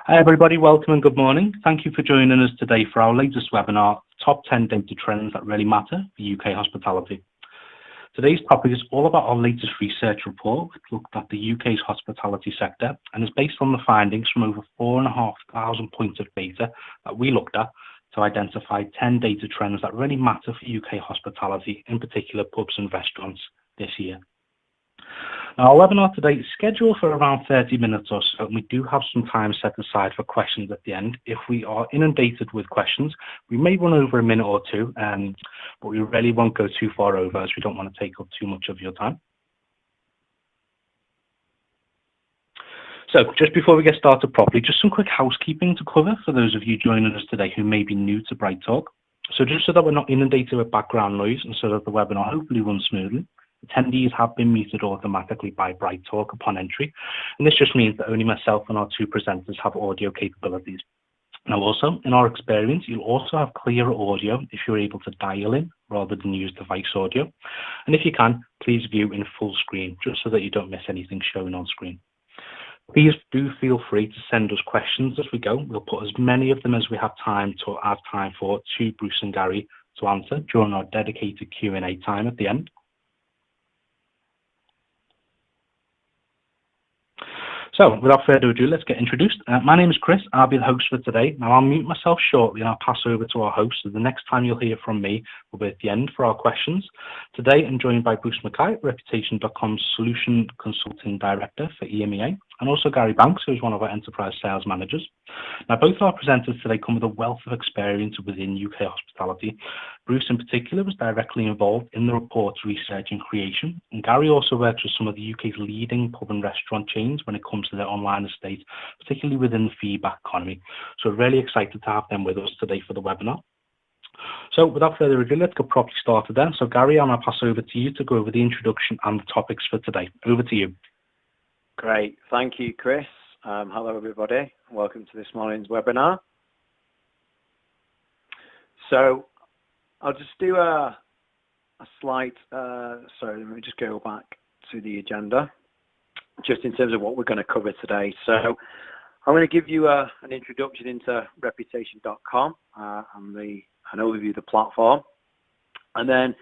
Hi everybody, welcome and good morning. Thank you for joining us today for our latest webinar, Top 10 Data Trends That Really Matter for UK Hospitality. Today's topic is all about our latest research report, which looked at the UK's hospitality sector and is based on the findings from over 4,500 points of data that we looked at to identify 10 data trends that really matter for UK hospitality, in particular pubs and restaurants this year. Now, our webinar today is scheduled for around 30 minutes or so, and we do have some time set aside for questions at the end. If we are inundated with questions, we may run over a minute or two, but we really won't go too far over as we don't want to take up too much of your time. So just before we get started properly, just some quick housekeeping to cover for those of you joining us today who may be new to Bright Talk. So just so that we're not inundated with background noise and so that the webinar hopefully runs smoothly, attendees have been muted automatically by Bright Talk upon entry, and this just means that only myself and our two presenters have audio capabilities. Now also, in our experience, you'll also have clearer audio if you're able to dial in rather than use device audio. And if you can, please view in full screen, just so that you don't miss anything shown on screen. Please do feel free to send us questions as we go. We'll put as many of them as we have time for to Bruce and Gary to answer during our dedicated Q&A time at the end. So, without further ado, let's get introduced. My name is Chris. I'll be the host for today. Now, I'll mute myself shortly and I'll pass over to our host. So the next time you'll hear from me will be at the end for our questions. Today, I'm joined by Bruce Mackay, Reputation.com's Solution Consulting Director for EMEA, and also Gary Banks, who's one of our enterprise sales managers. Now, both our presenters today come with a wealth of experience within UK hospitality. Bruce, in particular, was directly involved in the report's research and creation, and Gary also works with some of the UK's leading pub and restaurant chains when it comes to their online estate, particularly within the feedback economy. So we're really excited to have them with us today for the webinar. So without further ado, let's get properly started then. So Gary, I'm going to pass over to you to go over the introduction and the topics for today. Over to you. Great. Thank you, Chris. Hello, everybody. Welcome to this morning's webinar. So I'll just do a slight, sorry, let me just go back to the agenda, just in terms of what we're going to cover today. So I'm going to give you an introduction into Reputation.com and an overview of the platform. And then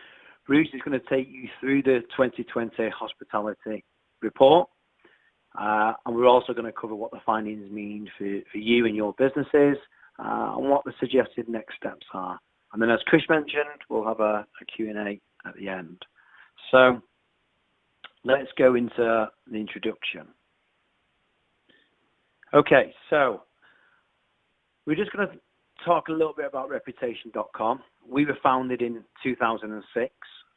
Bruce is going to take you through the 2020 hospitality report. And we're also going to cover what the findings mean for you and your businesses and what the suggested next steps are. And then, as Chris mentioned, we'll have a Q&A at the end. So let's go into the introduction. Okay, so we're just going to talk a little bit about Reputation.com. We were founded in 2006,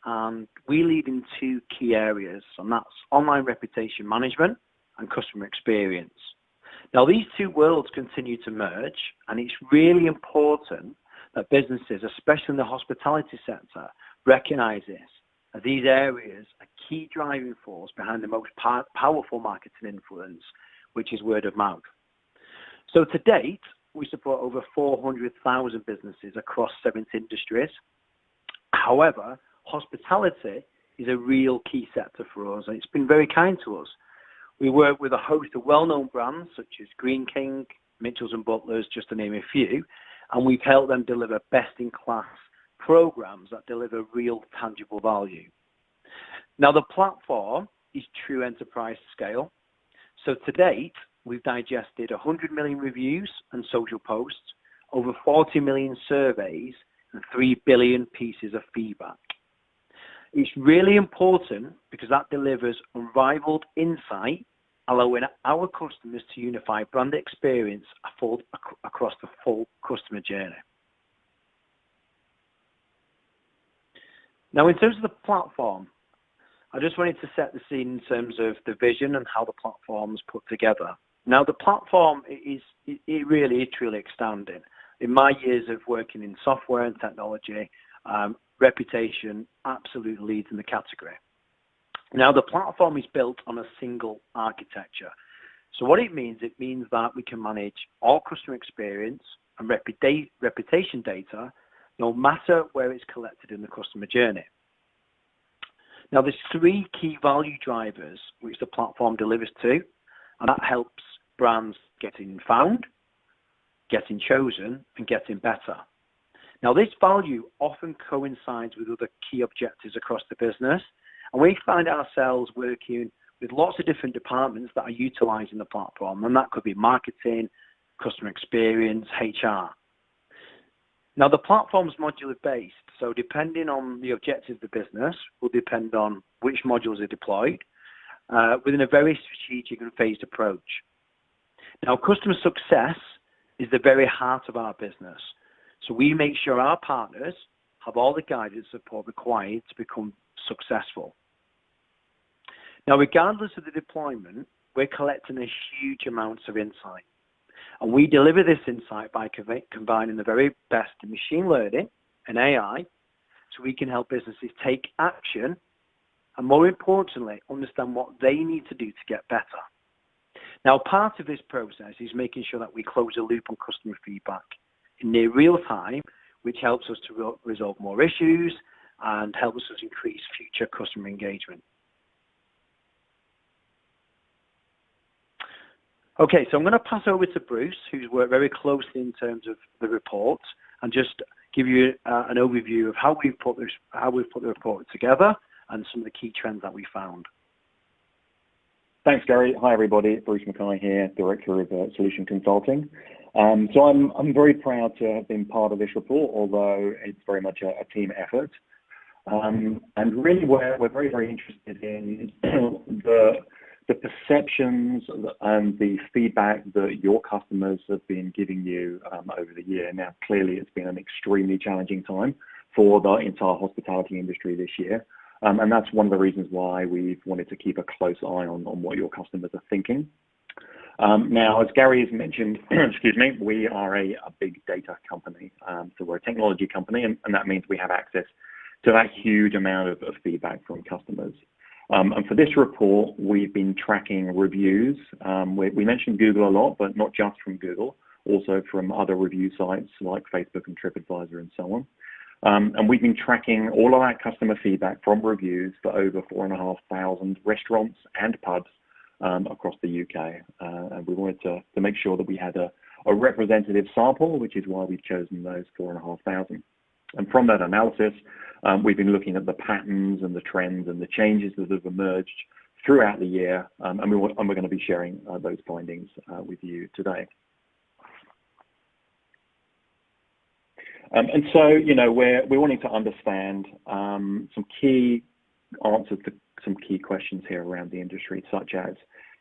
and we lead in two key areas, and that's online reputation management and customer experience. Now, these two worlds continue to merge, and it's really important that businesses, especially in the hospitality sector, recognize this, as these areas are key driving force behind the most powerful marketing influence, which is word of mouth. So to date, we support over 400,000 businesses across 70 industries. However, hospitality is a real key sector for us, and it's been very kind to us. We work with a host of well-known brands such as Green King, Mitchells & Butlers, just to name a few, and we've helped them deliver best-in-class programs that deliver real tangible value. Now, the platform is true enterprise scale. So to date, we've digested 100 million reviews and social posts, over 40 million surveys, and 3 billion pieces of feedback. It's really important because that delivers unrivaled insight, allowing our customers to unify brand experience across the full customer journey. Now, in terms of the platform, I just wanted to set the scene in terms of the vision and how the platform's put together. Now, the platform it really is truly outstanding. In my years of working in software and technology, Reputation absolutely leads in the category. Now, the platform is built on a single architecture. So what it means that we can manage all customer experience and reputation data, no matter where it's collected in the customer journey. Now, there's three key value drivers which the platform delivers to, and that helps brands getting found, getting chosen, and getting better. Now, this value often coincides with other key objectives across the business, and we find ourselves working with lots of different departments that are utilizing the platform, and that could be marketing, customer experience, HR. Now, the platform's modular based, so depending on the objectives of the business will depend on which modules are deployed within a very strategic and phased approach. Now, customer success is the very heart of our business, so we make sure our partners have all the guidance support required to become successful. Now, regardless of the deployment, we're collecting a huge amounts of insight. And we deliver this insight by combining the very best in machine learning and AI, so we can help businesses take action and, more importantly, understand what they need to do to get better. Now, part of this process is making sure that we close the loop on customer feedback in near real time, which helps us to resolve more issues and helps us increase future customer engagement. Okay, so I'm going to pass over to Bruce, who's worked very closely in terms of the report, and just give you an overview of how we've put the report together and some of the key trends that we found. Thanks, Gary. Hi, everybody. Bruce Mackay here, Director of Solution Consulting. So I'm very proud to have been part of this report, although it's very much a team effort. And really, we're very, very interested in the perceptions and the feedback that your customers have been giving you over the year. Now, clearly, it's been an extremely challenging time for the entire hospitality industry this year. And that's one of the reasons why we've wanted to keep a close eye on what your customers are thinking. Now, as Gary has mentioned, excuse me, we are a big data company. So we're a technology company, and that means we have access to that huge amount of feedback from customers. And for this report, we've been tracking reviews. We mentioned Google a lot, but not just from Google, also from other review sites like Facebook and TripAdvisor and so on. And we've been tracking all of that customer feedback from reviews for over 4,500 restaurants and pubs across the UK. And we wanted to make sure that we had a representative sample, which is why we've chosen those 4,500. And from that analysis, we've been looking at the patterns and the trends and the changes that have emerged throughout the year, and we're going to be sharing those findings with you today. And so, you know, we're wanting to understand some key answers to some key questions here around the industry, such as,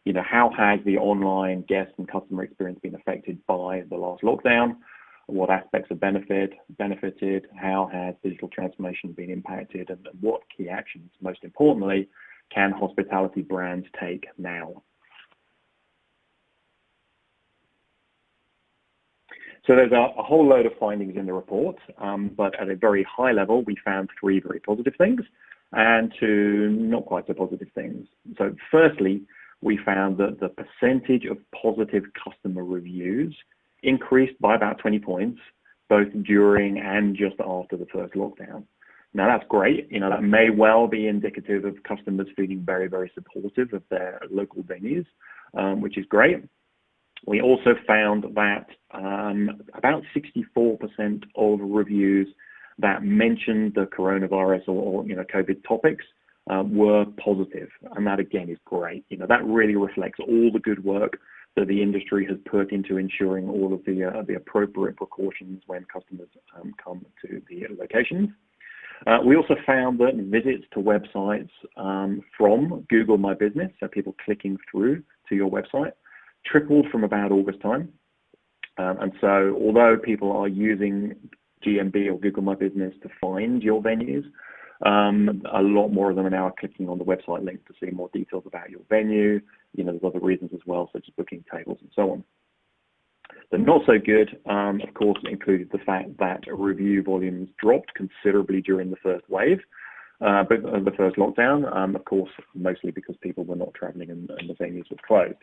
you know, how has the online guest and customer experience been affected by the last lockdown? What aspects have benefited? How has digital transformation been impacted? And what key actions, most importantly, can hospitality brands take now? So there's a whole load of findings in the report, but at a very high level, we found 3 very positive things and 2 not quite so positive things. So firstly, we found that the percentage of positive customer reviews increased by about 20 points, both during and just after the first lockdown. Now, that's great. You know, that may well be indicative of customers feeling very, very supportive of their local venues, which is great. We also found that about 64% of reviews that mentioned the coronavirus or you know, COVID topics were positive. And that, again, is great. You know, that really reflects all the good work that the industry has put into ensuring all of the appropriate precautions when customers come to the locations. We also found that visits to websites from Google My Business, so people clicking through to your website, tripled from about August time. And so although people are using GMB or Google My Business to find your venues, a lot more of them are now clicking on the website link to see more details about your venue. You know, there's other reasons as well, such as booking tables and so on. The not so good, of course, included the fact that review volumes dropped considerably during the first wave, but the first lockdown, of course, mostly because people were not traveling and the venues were closed.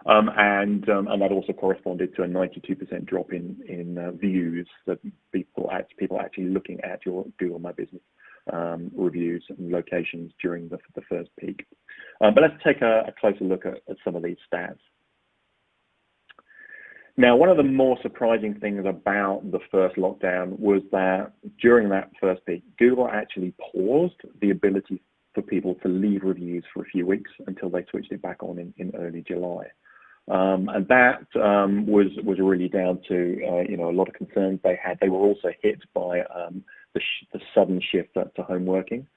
And that also corresponded to a 92% drop in views, that people actually looking at your Google My Business reviews and locations during the first peak. But let's take a closer look at some of these stats. Now, one of the more surprising things about the first lockdown was that during that first peak, Google actually paused the ability for people to leave reviews for a few weeks until they switched it back on in early July. And that was really down to a lot of concerns they had. They were also hit by the sudden shift to home working.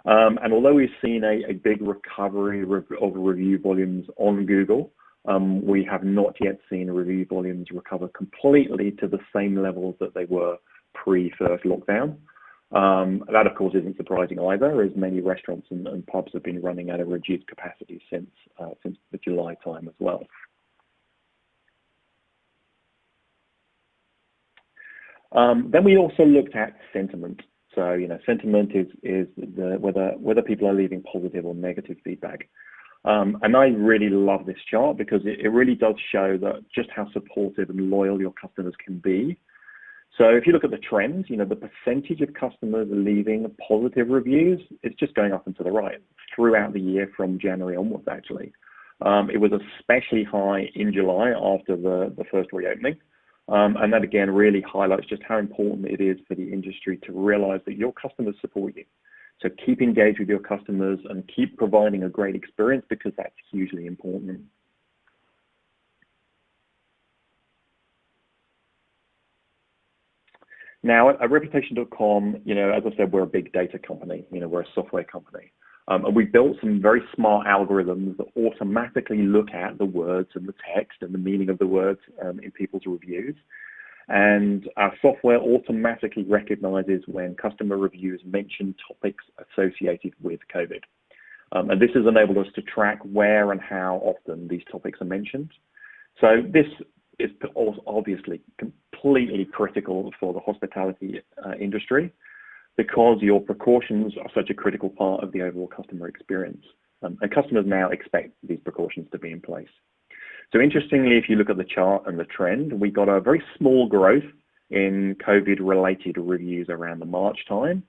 And although we've seen a big recovery of review volumes on Google, we have not yet seen review volumes recover completely to the same levels that they were pre-first lockdown. That, of course, isn't surprising either, as many restaurants and pubs have been running at a reduced capacity since the July time as well. Then we also looked at sentiment. So, sentiment is whether people are leaving positive or negative feedback. And I really love this chart because it really does show that just how supportive and loyal your customers can be. So if you look at the trends, the percentage of customers leaving positive reviews is just going up and to the right throughout the year from January onwards, actually. It was especially high in July after the first reopening. And that, again, really highlights just how important it is for the industry to realize that your customers support you. So keep engaged with your customers and keep providing a great experience because that's hugely important. Now, at Reputation.com, as I said, we're a big data company. We're a software company. And we built some very smart algorithms that automatically look at the words and the text and the meaning of the words in people's reviews. And our software automatically recognizes when customer reviews mention topics associated with COVID. And this has enabled us to track where and how often these topics are mentioned. So this is obviously completely critical for the hospitality industry because your precautions are such a critical part of the overall customer experience. And customers now expect these precautions to be in place. So interestingly, if you look at the chart and the trend, we got a very small growth in COVID-related reviews around the March time.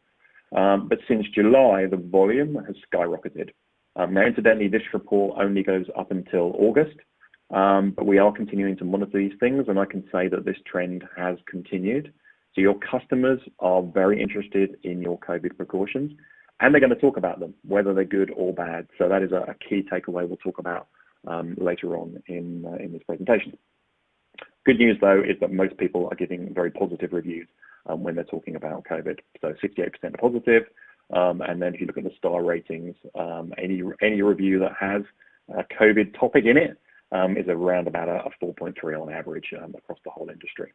But since July, the volume has skyrocketed. Now, incidentally, this report only goes up until August, but we are continuing to monitor these things, and I can say that this trend has continued. So your customers are very interested in your COVID precautions, and they're going to talk about them, whether they're good or bad. So that is a key takeaway we'll talk about later on in this presentation. Good news, though, is that most people are giving very positive reviews when they're talking about COVID. So 68% are positive. And then if you look at the star ratings, any review that has a COVID topic in it is around about a 4.3 on average across the whole industry.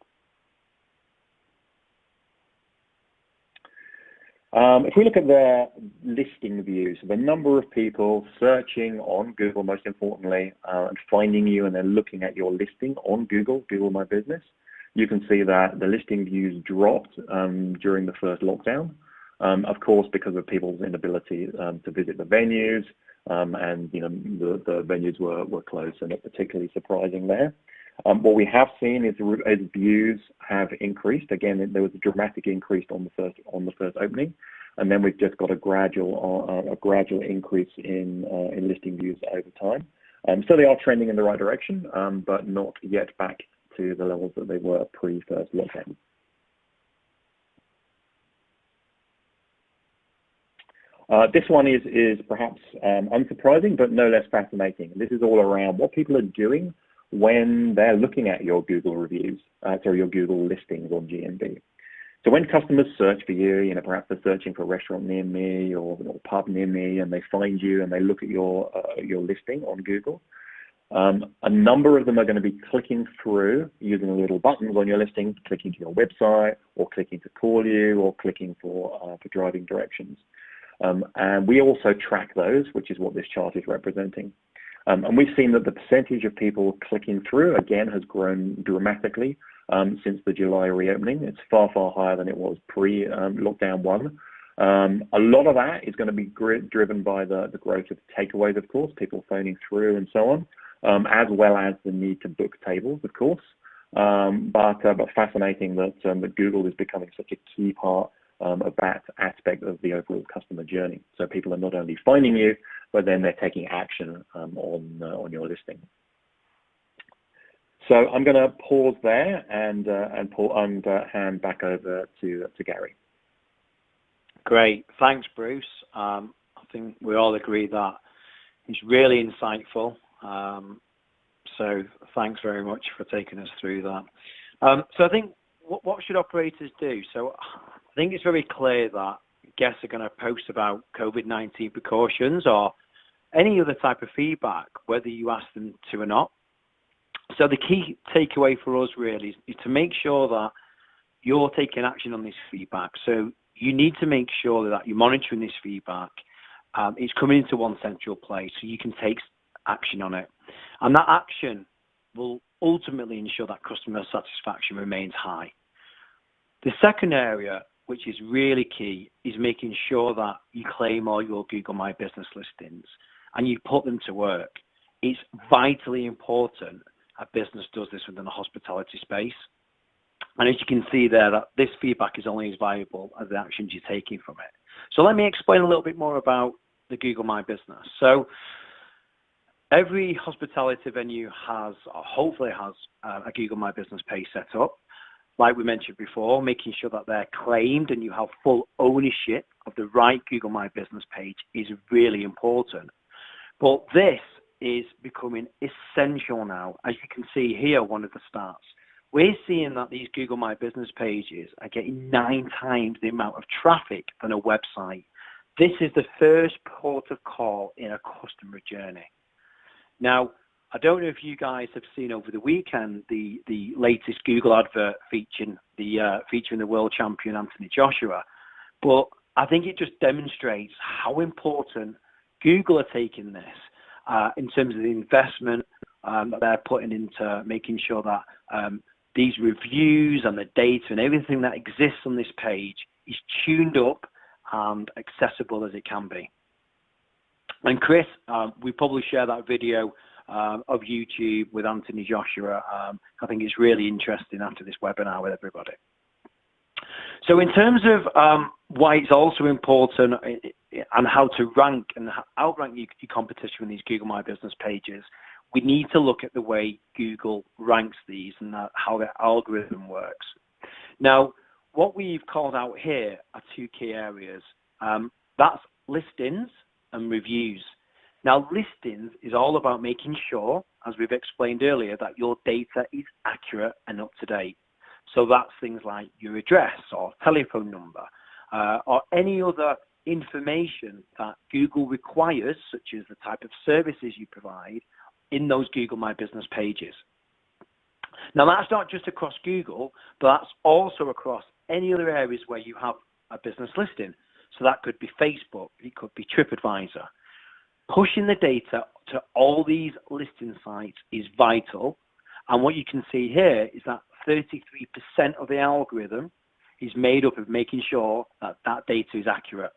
If we look at the listing views, the number of people searching on Google, most importantly, and finding you and then looking at your listing on Google My Business, you can see that the listing views dropped during the first lockdown, of course, because of people's inability to visit the venues, and the venues were closed, so not particularly surprising there. What we have seen is views have increased. Again, there was a dramatic increase on the first opening, and then we've just got a gradual increase in listing views over time. So they are trending in the right direction, but not yet back to the levels that they were pre-first lockdown. This one is perhaps unsurprising, but no less fascinating. This is all around what people are doing when they're looking at your Google reviews, your Google listings on GMB. So when customers search for you, perhaps they're searching for a restaurant near me or a pub near me, and they find you and they look at your listing on Google, a number of them are going to be clicking through using the little buttons on your listing, clicking to your website, or clicking to call you, or clicking for driving directions. And we also track those, which is what this chart is representing. And we've seen that the percentage of people clicking through, again, has grown dramatically since the July reopening. It's far, far higher than it was pre-lockdown one. A lot of that is going to be driven by the growth of takeaways, of course, people phoning through and so on, as well as the need to book tables, of course. But fascinating that Google is becoming such a key part of that aspect of the overall customer journey. So people are not only finding you, but then they're taking action on your listing. So I'm going to pause there and hand back over to Gary. Great, thanks, Bruce. I think we all agree that it's really insightful. So thanks very much for taking us through that. So I think what should operators do? So I think it's very clear that guests are going to post about COVID-19 precautions or any other type of feedback, whether you ask them to or not. So the key takeaway for us really is to make sure that you're taking action on this feedback. So you need to make sure that you're monitoring this feedback. It's coming into one central place so you can take action on it. And that action will ultimately ensure that customer satisfaction remains high. The second area, which is really key, is making sure that you claim all your Google My Business listings and you put them to work. It's vitally important a business does this within the hospitality space. And as you can see there, that this feedback is only as valuable as the actions you're taking from it. So let me explain a little bit more about the Google My Business. So every hospitality venue has, or hopefully has, a Google My Business page set up. Like we mentioned before, making sure that they're claimed and you have full ownership of the right Google My Business page is really important. But this is becoming essential now. As you can see here, one of the stats, we're seeing that these Google My Business pages are getting 9 times the amount of traffic than a website. This is the first port of call in a customer journey. Now, I don't know if you guys have seen over the weekend the latest Google advert featuring the world champion Anthony Joshua, but I think it just demonstrates how important Google are taking this in terms of the investment that they're putting into making sure that these reviews and the data and everything that exists on this page is tuned up and accessible as it can be. And Chris, we probably share that video of YouTube with Anthony Joshua. I think it's really interesting after this webinar with everybody. So in terms of why it's also important and how to rank and outrank your competition with these Google My Business pages, we need to look at the way Google ranks these and how their algorithm works. Now, what we've called out here are 2 key areas. That's listings and reviews. Now, listings is all about making sure, as we've explained earlier, that your data is accurate and up to date. So that's things like your address or telephone number or any other information that Google requires, such as the type of services you provide in those Google My Business pages. Now, that's not just across Google, but that's also across any other areas where you have a business listing. So that could be Facebook, it could be TripAdvisor. Pushing the data to all these listing sites is vital. And what you can see here is that 33% of the algorithm is made up of making sure that that data is accurate.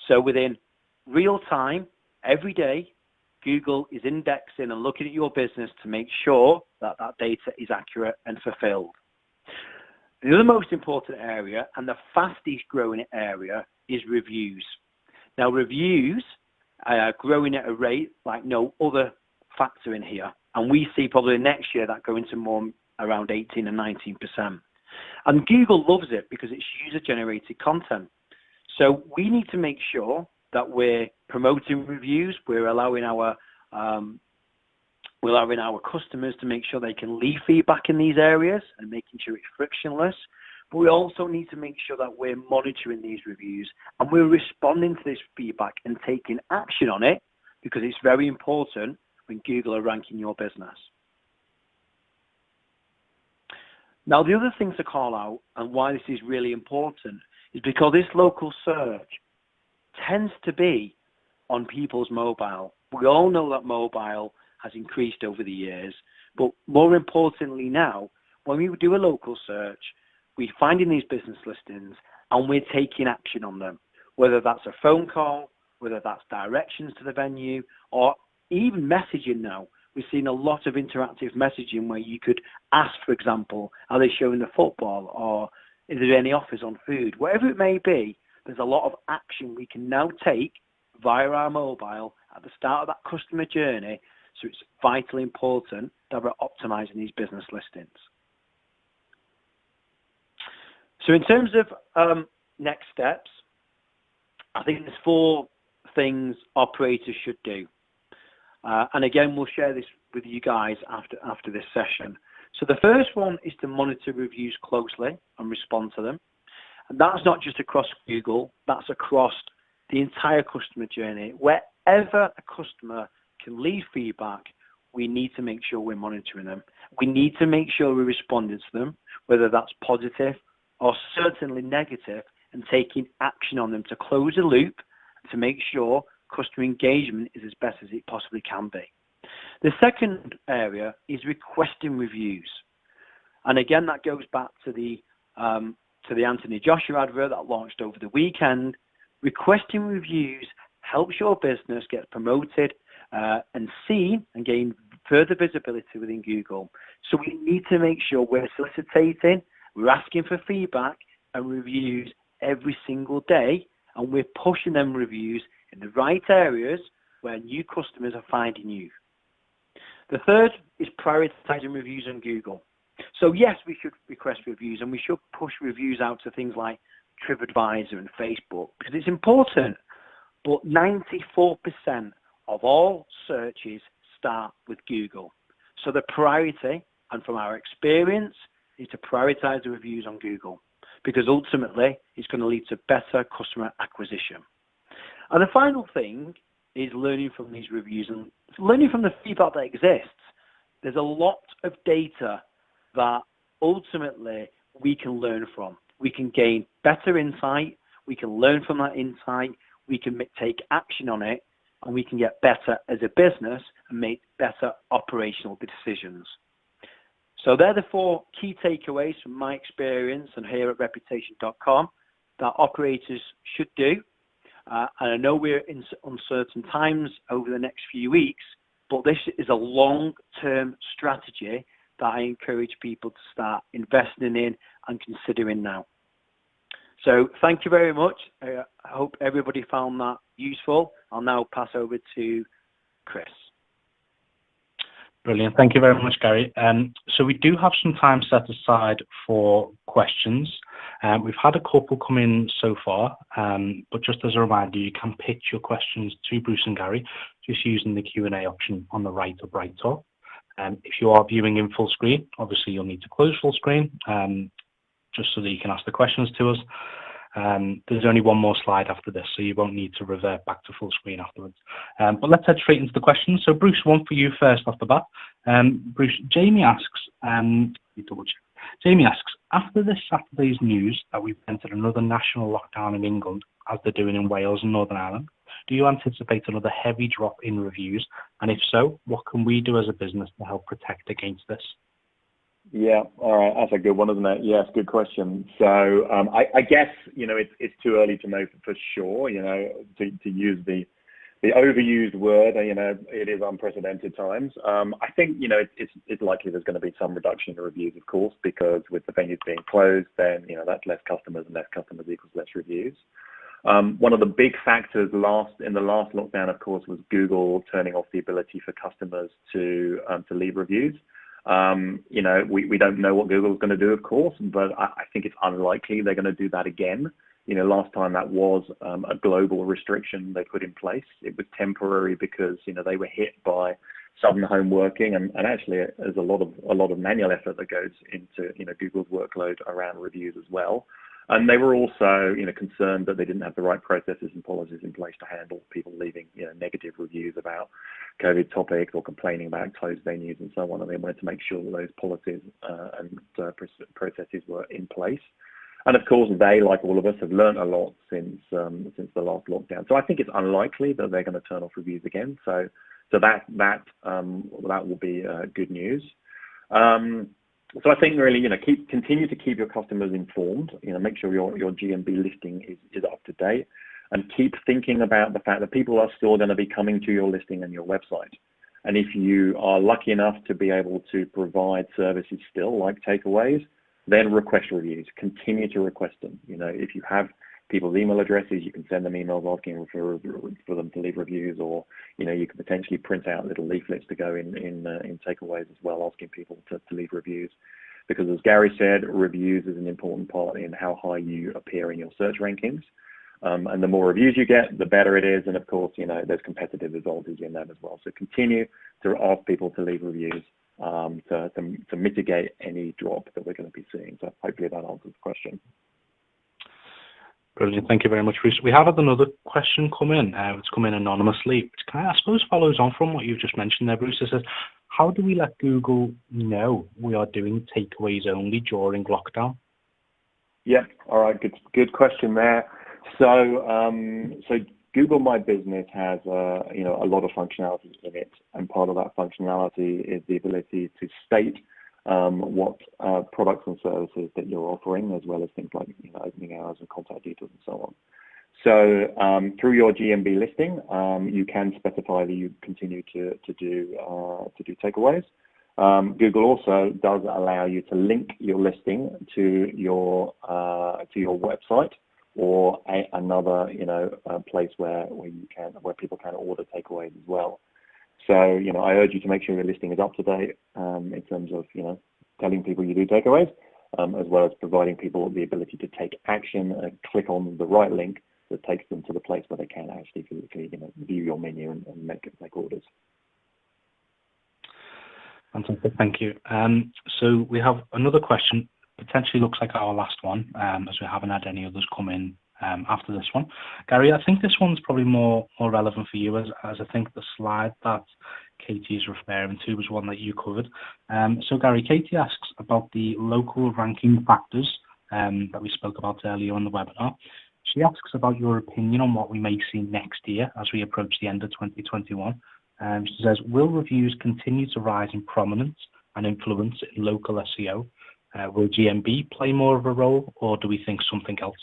So within real time, every day, Google is indexing and looking at your business to make sure that that data is accurate and fulfilled. The other most important area and the fastest growing area is reviews. Now, reviews are growing at a rate like no other factor in here. And we see probably next year that going to more around 18 and 19%. And Google loves it because it's user-generated content. So we need to make sure that we're promoting reviews, we're allowing our customers to make sure they can leave feedback in these areas and making sure it's frictionless. But we also need to make sure that we're monitoring these reviews and we're responding to this feedback and taking action on it because it's very important when Google are ranking your business. Now, the other thing to call out and why this is really important is because this local search tends to be on people's mobile. We all know that mobile has increased over the years, but more importantly now, when we do a local search, we're finding these business listings and we're taking action on them, whether that's a phone call, whether that's directions to the venue, or even messaging now. We've seen a lot of interactive messaging where you could ask, for example, are they showing the football or is there any offers on food? Whatever it may be, there's a lot of action we can now take via our mobile at the start of that customer journey, so it's vitally important that we're optimizing these business listings. So in terms of next steps, I think there's 4 things operators should do. And again, we'll share this with you guys after this session. So the first one is to monitor reviews closely and respond to them. And that's not just across Google, that's across the entire customer journey. Wherever a customer can leave feedback, we need to make sure we're monitoring them. We need to make sure we're responding to them, whether that's positive or certainly negative, and taking action on them to close the loop to make sure customer engagement is as best as it possibly can be. The second area is requesting reviews. And again, that goes back to the Anthony Joshua advert that launched over the weekend. Requesting reviews helps your business get promoted and seen and gain further visibility within Google. So we need to make sure we're soliciting, we're asking for feedback and reviews every single day, and we're pushing them reviews in the right areas where new customers are finding you. The third is prioritizing reviews on Google. So yes, we should request reviews, and we should push reviews out to things like TripAdvisor and Facebook because it's important. But 94% of all searches start with Google. So the priority, and from our experience, is to prioritize the reviews on Google because ultimately it's going to lead to better customer acquisition. And the final thing is learning from these reviews and learning from the feedback that exists. There's a lot of data that ultimately we can learn from. We can gain better insight, we can learn from that insight, we can take action on it, and we can get better as a business and make better operational decisions. So they're the 4 key takeaways from my experience and here at Reputation.com that operators should do. And I know we're in uncertain times over the next few weeks, but this is a long-term strategy that I encourage people to start investing in and considering now. So thank you very much. I hope everybody found that useful. I'll now pass over to Chris. Brilliant. Thank you very much, Gary. So we do have some time set aside for questions. We've had a couple come in so far, but just as a reminder, you can pitch your questions to Bruce and Gary just using the Q&A option on the right up right top. If you are viewing in full screen, obviously you'll need to close full screen just so that you can ask the questions to us. There's only one more slide after this, so you won't need to revert back to full screen afterwards. But let's head straight into the questions. So Bruce, one for you first off the bat. Bruce, Jamie asks, after this Saturday's news that we've entered another national lockdown in England, as they're doing in Wales and Northern Ireland, do you anticipate another heavy drop in reviews? And if so, what can we do as a business to help protect against this? Yeah, all right, that's a good one, isn't it? Yes, good question. So I guess, it's too early to know for sure, to use the overused word, it is unprecedented times. I think, it's likely there's going to be some reduction in reviews, of course, because with the venues being closed, then, that's less customers, and less customers equals less reviews. One of the big factors in the last lockdown, of course, was Google turning off the ability for customers to leave reviews. We don't know what Google's going to do, of course, but I think it's unlikely they're going to do that again. Last time that was a global restriction they put in place. It was temporary because, they were hit by sudden home working, and actually there's a lot of manual effort that goes into, Google's workload around reviews as well. And they were also, concerned that they didn't have the right processes and policies in place to handle people leaving, negative reviews about COVID topics or complaining about closed venues and so on. And they wanted to make sure that those policies and processes were in place. And of course, they, like all of us, have learned a lot since the last lockdown. So I think it's unlikely that they're going to turn off reviews again. So that will be good news. So I think really, continue to keep your customers informed. Make sure your GMB listing is up to date, and keep thinking about the fact that people are still going to be coming to your listing and your website. And if you are lucky enough to be able to provide services still like takeaways, then request reviews. Continue to request them. If you have people's email addresses. You can send them emails asking for them to leave reviews, or you can potentially print out little leaflets to go in takeaways as well, asking people to leave reviews. Because as Gary said, reviews is an important part in how high you appear in your search rankings. And the more reviews you get, the better it is. And of course, there's competitive advantage in that as well. So continue to ask people to leave reviews to mitigate any drop that we're going to be seeing. So hopefully that answers the question. Brilliant. Thank you very much, Bruce. We have had another question come in. It's come in anonymously, which I suppose follows on from what you've just mentioned there, Bruce. It says, how do we let Google know we are doing takeaways only during lockdown? Yeah. All right. Good question there. So Google My Business has a lot of functionality in it, and part of that functionality is the ability to state what products and services that you're offering, as well as things like opening hours and contact details and so on. So through your GMB listing, you can specify that you continue to do takeaways. Google also does allow you to link your listing to your website, or another place where people can order takeaways as well. So I urge you to make sure your listing is up to date in terms of telling people you do takeaways, as well as providing people the ability to take action and click on the right link that takes them to the place where they can actually physically view your menu and make orders. Fantastic, thank you. So we have another question, potentially looks like our last one, as we haven't had any others come in after this one. Gary, I think this one's probably more relevant for you, as I think the slide that Katie is referring to was one that you covered. So Gary, Katie asks about the local ranking factors that we spoke about earlier on the webinar. She asks about your opinion on what we may see next year as we approach the end of 2021. She says, will reviews continue to rise in prominence and influence in local SEO? Will GMB play more of a role, or do we think something else?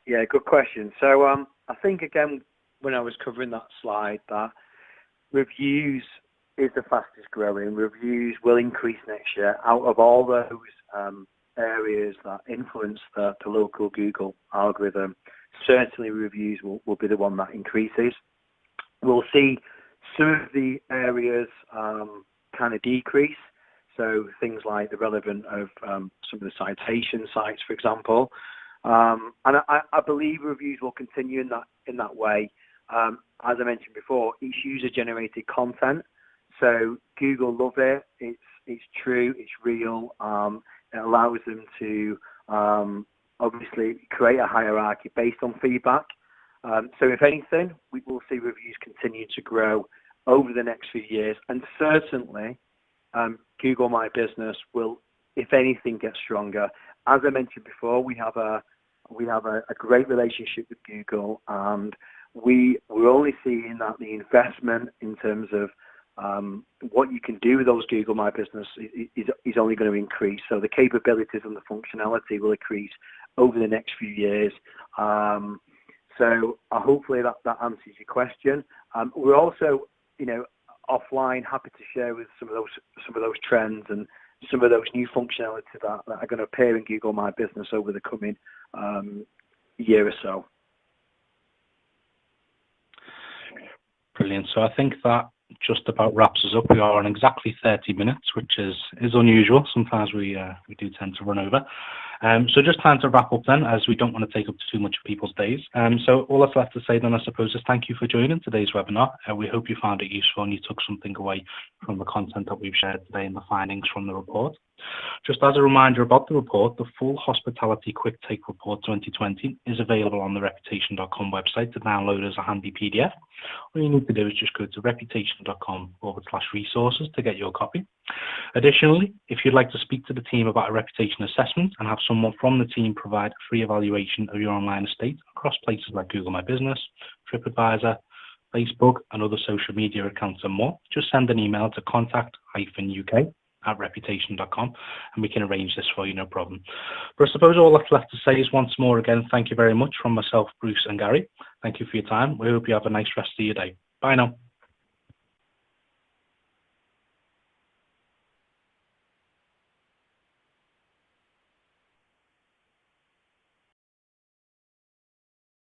Yeah, good question. So I think, again, when I was covering that slide, that reviews is the fastest growing. Reviews will increase next year. Out of all those areas that influence the local Google algorithm, certainly reviews will be the one that increases. We'll see some of the areas kind of decrease. So things like the relevance of some of the citation sites, for example. And I believe reviews will continue in that way. As I mentioned before, it's user-generated content. So Google love it. It's true. It's real. It allows them to obviously create a hierarchy based on feedback. So if anything, we will see reviews continue to grow over the next few years, and certainly Google My Business will, if anything, get stronger. As I mentioned before, we have a great relationship with Google, and we're only seeing that the investment in terms of what you can do with those Google My Business is only going to increase. So the capabilities and the functionality will increase over the next few years. So hopefully that answers your question. We're also, offline, happy to share with some of those trends and some of those new functionality that are going to appear in Google My Business over the coming year or so. Brilliant. So I think that just about wraps us up. We are on exactly 30 minutes, which is unusual. Sometimes we do tend to run over. So just time to wrap up then, as we don't want to take up too much of people's days. So all that's left to say then, I suppose, is thank you for joining today's webinar. We hope you found it useful and you took something away from the content that we've shared today and the findings from the report. Just as a reminder about the report, the full Hospitality Quick Take Report 2020 is available on the reputation.com website to download as a handy PDF. All you need to do is just go to reputation.com/resources to get your copy. Additionally, if you'd like to speak to the team about a reputation assessment and have someone from the team provide a free evaluation of your online estate across places like Google My Business, TripAdvisor, Facebook, and other social media accounts and more, just send an email to contact-uk@reputation.com and we can arrange this for you, no problem. But I suppose all that's left to say is once more again, thank you very much from myself, Bruce and Gary. Thank you for your time. We hope you have a nice rest of your day. Bye now.